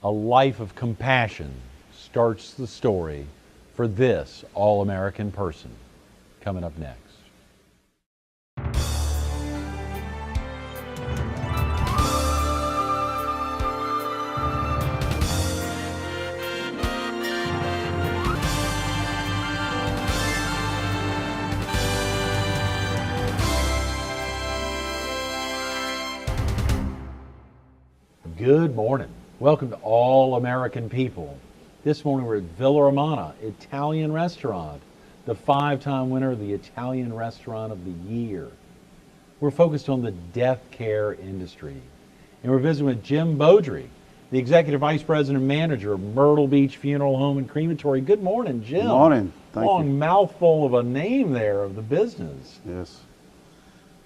A life of compassion starts the story for this all-American person. Coming up next. Good morning. Welcome to All American People. This morning we're at Villa Romana Italian Restaurant, the 5-time winner of the Italian Restaurant of the Year. We're focused on the death care industry. And we're visiting with Jim Bowdre, the Executive Vice President and Manager of Myrtle Beach Funeral Home and Crematory. Good morning, Jim. Good morning. Thank you. Long mouthful of a name there of the business. Yes.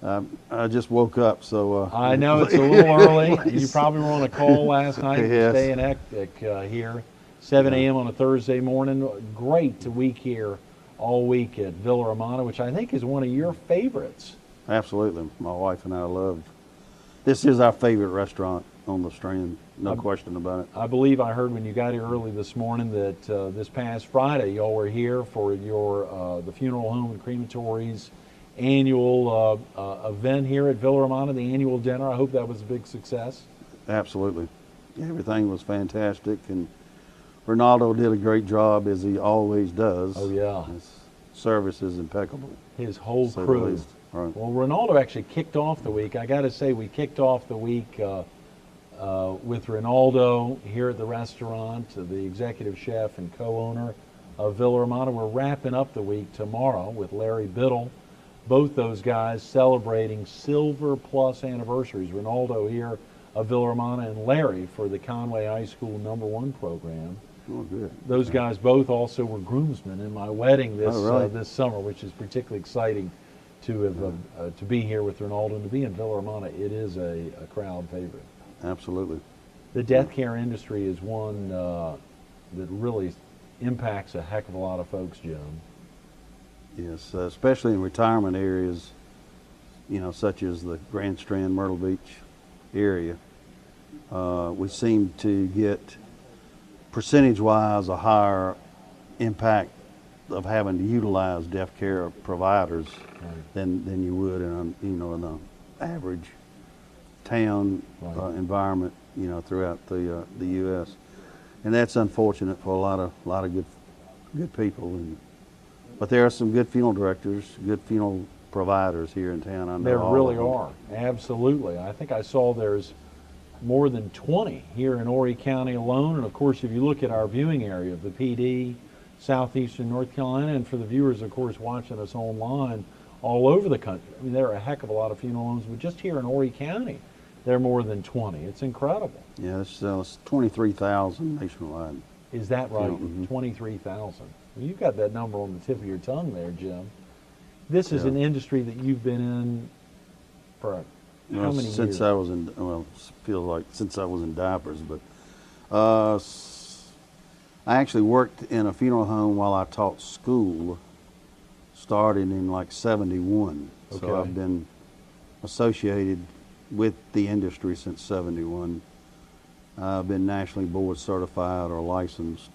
I just woke up, so... I know it's a little early. You probably were on a call last night. Yes. Staying hectic here. 7 a.m. on a Thursday morning. Great week here all week at Villa Romana, which I think is one of your favorites. Absolutely. My wife and I love... This is our favorite restaurant on the Strand, no question about it. I believe I heard when you got here early this morning that this past Friday y'all were here for your the Funeral Home and Crematory's annual event here at Villa Romana, the annual dinner. I hope that was a big success. Absolutely. Everything was fantastic, and Ronaldo did a great job, as he always does. Oh, yeah. His service is impeccable. His whole to say the crew. least. Right. Well, Ronaldo actually kicked off the week. I got to say, we kicked off the week with Ronaldo here at the restaurant, the executive chef and co-owner of Villa Romana. We're wrapping up the week tomorrow with Larry Biddle. Both those guys celebrating Silver Plus anniversaries. Ronaldo here of Villa Romana and Larry for the Conway High School #1 program. Oh, good. Those guys both also were groomsmen in my wedding this really? This summer, which is particularly exciting to have to be here with Ronaldo and to be in Villa Romana. It is a crowd favorite. Absolutely. The death care industry is one that really impacts a heck of a lot of folks, Jim. Yes, especially in retirement areas, such as the Grand Strand, Myrtle Beach area. We seem to get, percentage-wise, a higher impact of having to utilize death care providers than you would in an average town environment, throughout the U.S. And that's unfortunate for a lot of good people. But there are some good funeral directors, good funeral providers here in town. I know There all really of them. are, absolutely. I think I saw there's more than 20 here in Horry County alone. And of course, if you look at our viewing area of the PD, southeastern North Carolina, and for the viewers, of course, watching us online all over the country, I mean, there are a heck of a lot of funeral homes, but just here in Horry County, there are more than 20. It's incredible. Yeah, it's 23,000 nationwide. Is that right? Mm-hmm. 23,000. Well, you've got that number on the tip of your tongue there, Jim. This is an industry that you've been in for how many years? Since I was in, feels like since I was in diapers, but I actually worked in a funeral home while I taught school, starting in like 71. Okay. So I've been associated with the industry since 71. I've been nationally board certified or licensed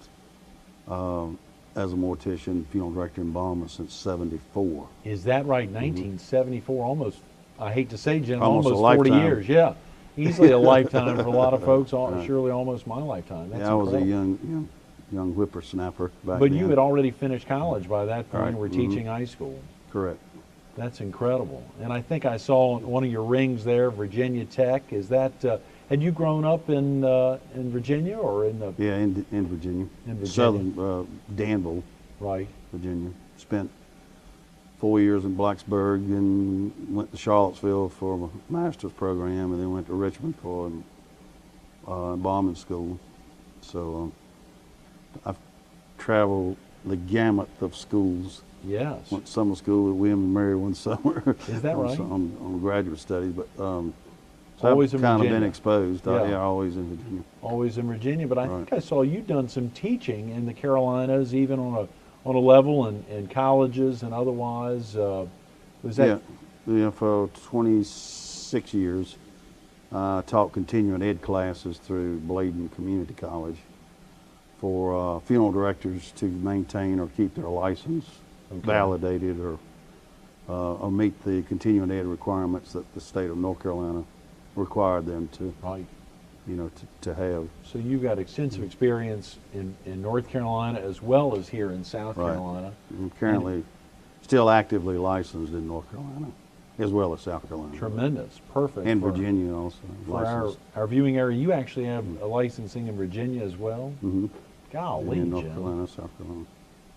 as a mortician, funeral director, and embalmer since 74. Is that right? 1974, almost, I hate to say, Jim, Almost almost a 40 lifetime. years. Yeah, easily a lifetime for a lot of folks, surely almost my lifetime. That's Yeah, I was a incredible. young whippersnapper back But then. you had already finished college by that point and were Mm-hmm. teaching high school. Correct. That's incredible. And I think I saw one of your rings there, Virginia Tech. Is that, had you grown up in Virginia or in the... Yeah, in Virginia. In Virginia. Southern Danville, Right. Virginia. Spent 4 years in Blacksburg and went to Charlottesville for my master's program, and then went to Richmond for embalming school. So I've traveled the gamut of schools. Yes. Went to summer school with William and Mary one summer. Is that right? On graduate studies, but so Always I've in kind of Virginia. been exposed. Yeah. Yeah, always in Virginia. Always in Virginia, but I Right. think I saw you done some teaching in the Carolinas, even on a level in colleges and otherwise. Was that Yeah, for 26 years. taught continuing ed classes through Bladen Community College for funeral directors to maintain or keep their license validated or meet the continuing ed requirements that the state of North Carolina required them to, Right. to have. So you've got extensive experience in North Carolina as well as here in South Right. Carolina. I'm currently still actively licensed in North Carolina as well as South Carolina. Tremendous. Perfect. And for- Virginia also. For our viewing area, you actually have a licensing in Virginia as well? Mm-hmm. Golly, In North Jim. Carolina, South Carolina.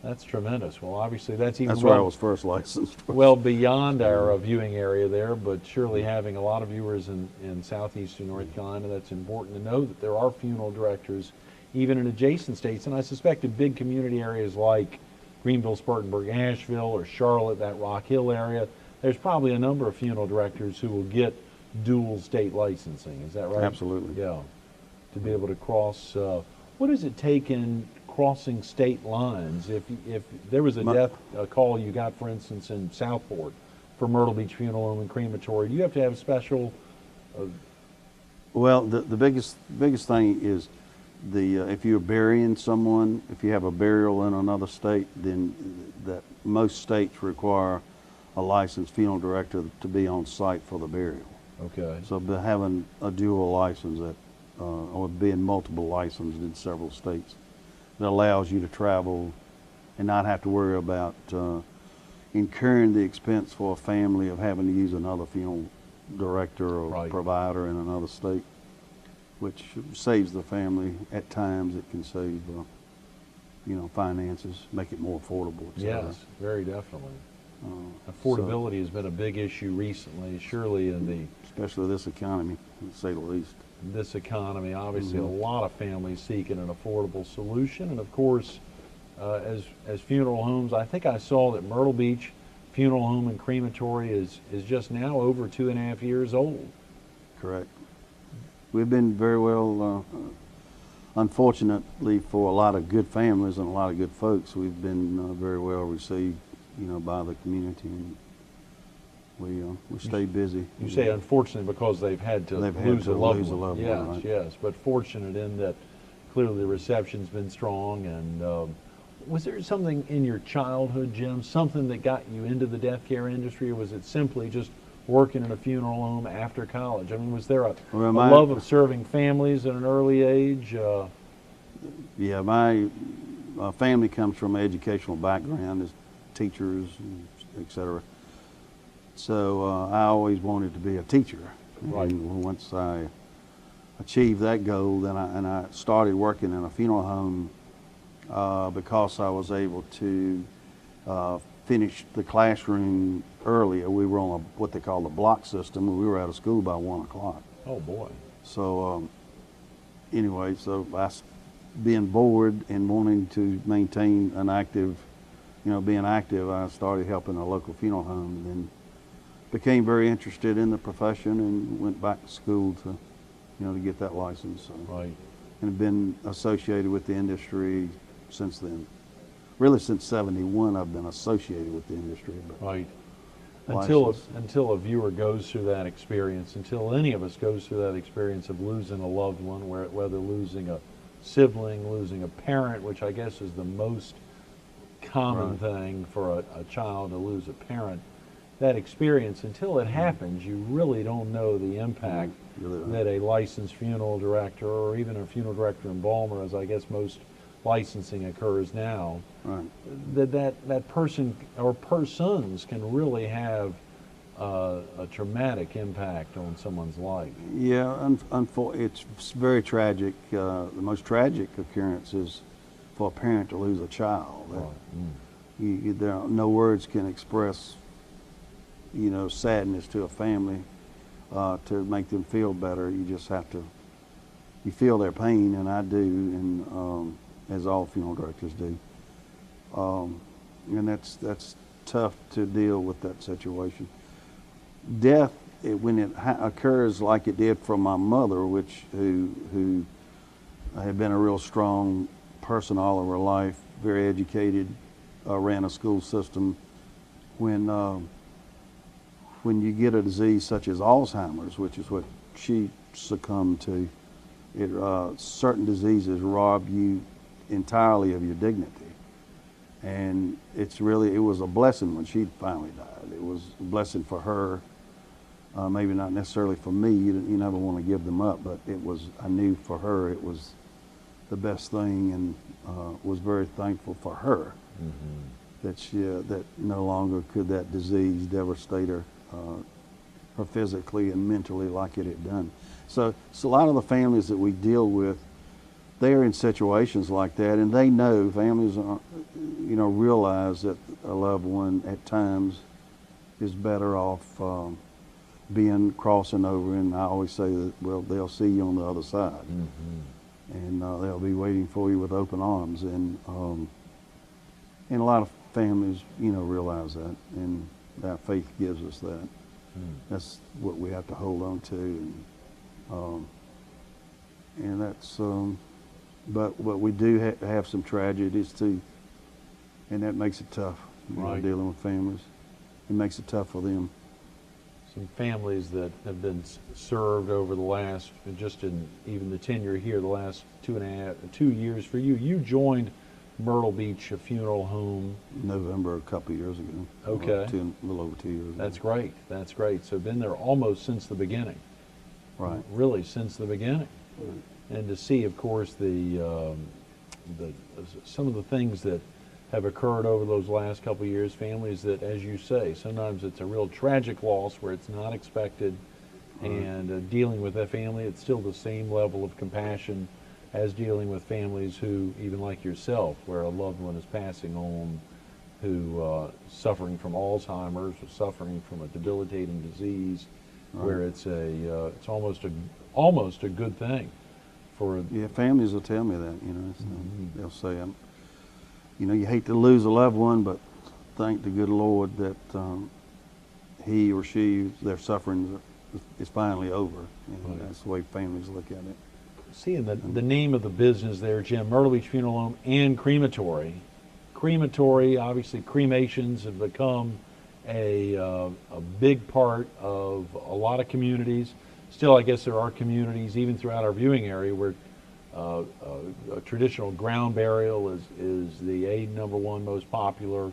That's tremendous. Well, obviously, that's even That's where I well, was first licensed. well beyond our viewing area there, but surely having a lot of viewers in southeastern North Carolina, that's important to know that there are funeral directors even in adjacent states, and I suspect in big community areas like Greenville, Spartanburg, Asheville, or Charlotte, that Rock Hill area, there's probably a number of funeral directors who will get dual state licensing. Is that right? Absolutely. Yeah. To be able to cross, what does it take in crossing state lines? If there was a death call you got, for instance, in Southport for Myrtle Beach Funeral Home and Crematory, do you have to have special? Well, the biggest thing is if you're burying someone, if you have a burial in another state, then that most states require a licensed funeral director to be on site for the burial. Okay. So having a dual license or being multiple licensed in several states, that allows you to travel and not have to worry about incurring the expense for a family of having to use another funeral director or Right. provider in another state, which saves the family. At times it can save, finances, make it more affordable. Et cetera. Yes, very definitely. So, Affordability has been a big issue recently, surely in especially this economy, to say the least. this economy. Obviously, Mhm. a lot of families seeking an affordable solution, and of course, as funeral homes, I think I saw that Myrtle Beach Funeral Home and Crematory is just now over 2.5 years old. Correct. We've been very well, unfortunately for a lot of good families and a lot of good folks, we've been very well received, by the community, and we stay busy. You say unfortunately because they've had to They've had lose to a loved lose a one. loved Yes, one, right. yes, but fortunate in that clearly the reception's been strong. And was there something in your childhood, Jim, something that got you into the death care industry, or was it simply just working in a funeral home after college? I mean, was there a love of serving families at an early age? Yeah, my family comes from an educational background as teachers, et cetera. So I always wanted to be a teacher. Right. And once I achieved that goal, then I started working in a funeral home because I was able to finish the classroom earlier. We were on what they call the block system, and we were out of school by 1 o'clock. Oh boy. So anyway, being bored and wanting to maintain an active, being active, I started helping a local funeral home, and then became very interested in the profession and went back to school to get that license. So, Right. and have been associated with the industry since then. Really, since '71, I've been associated with the industry. But Right. licensed. Until a viewer goes through that experience, until any of us goes through that experience of losing a loved one, whether losing a sibling, losing a parent, which I guess is the most common Right. thing for a child to lose a parent, that experience, until it happens, you really don't know the impact You really don't. that a licensed funeral director, or even a funeral director in Balmer, as I guess most licensing occurs now, Right. that person or persons can really have a traumatic impact on someone's life. Yeah, it's very tragic. The most tragic occurrence is for a parent to lose a child. There are no words can express, sadness to a family to make them feel better. You just have to, you feel their pain, and I do, and as all funeral directors do. And that's tough to deal with that situation. Death, when it occurs like it did for my mother, who had been a real strong person all of her life, very educated, ran a school system. When you get a disease such as Alzheimer's, which is what she succumb to. Certain diseases rob you entirely of your dignity. And it was a blessing when she finally died. It was a blessing for her, maybe not necessarily for me. You never want to give them up, but I knew for her it was the best thing, and was very thankful for her that that no longer could that disease devastate her, her physically and mentally like it had done. So a lot of the families that we deal with, they're in situations like that, and they know, families realize that a loved one at times is better off crossing over, and I always say that, well, they'll see you on the other side. And they'll be waiting for you with open arms, and a lot of families, realize that, and that faith gives us that. That's what we have to hold on to, and that's. But we do have some tragedies too, and that makes it tough. Dealing with families, it makes it tough for them. Some families that have been served over the last, just in even the tenure here, the last 2 years for you. You joined Myrtle Beach Funeral Home November a couple of years ago. Okay. A little over 2 years ago. That's great. That's great. So been there almost since the beginning. Right. Really, since the beginning. Right. And to see, of course, some of the things that have occurred over those last couple of years, families that, as you say, sometimes it's a real tragic loss where it's not expected, and dealing with that family, it's still the same level of compassion as dealing with families who, even like yourself, where a loved one is passing on, who suffering from Alzheimer's or suffering from a debilitating disease, where it's almost a good thing. Families will tell me that, they'll say, you hate to lose a loved one, but thank the good Lord that he or she, their suffering is finally over. That's the way families look at it. Seeing the name of the business there, Jim, Myrtle Beach Funeral Home and Crematory. Crematory, obviously cremations have become a big part of a lot of communities. Still, I guess there are communities, even throughout our viewing area, where a traditional ground burial is the number one most popular.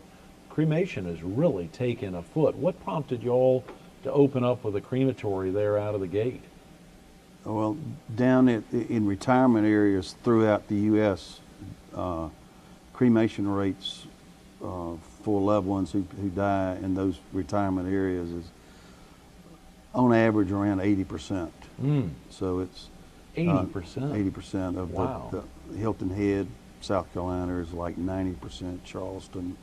Cremation has really taken a foot. What prompted you all to open up with a crematory there out of the gate? Well, down in retirement areas throughout the U.S., cremation rates for loved ones who die in those retirement areas is on average around 80%. So it's 80%. 80% of the Hilton Head, South Carolina is like 90%. Charleston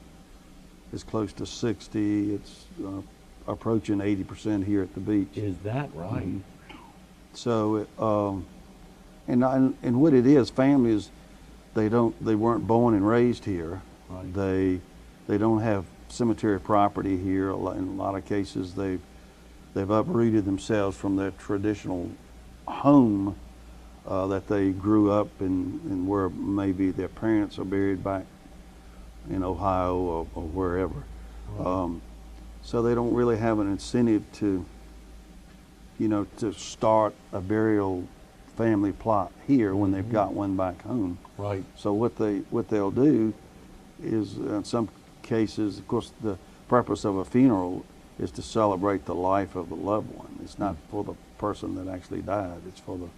is close to 60. It's approaching 80% here at the beach. Is that right? So, and what it is, families, they weren't born and raised here. Right. They don't have cemetery property here. In a lot of cases, they've uprooted themselves from their traditional home that they grew up in, and where maybe their parents are buried back in Ohio or wherever. Right. So they don't really have an incentive to start a burial family plot here when they've got one back home. Right. So what they'll do is, in some cases, of course, the purpose of a funeral is to celebrate the life of the loved one. It's not for the person that actually died. It's for the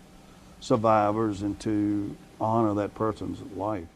survivors and to honor that person's life.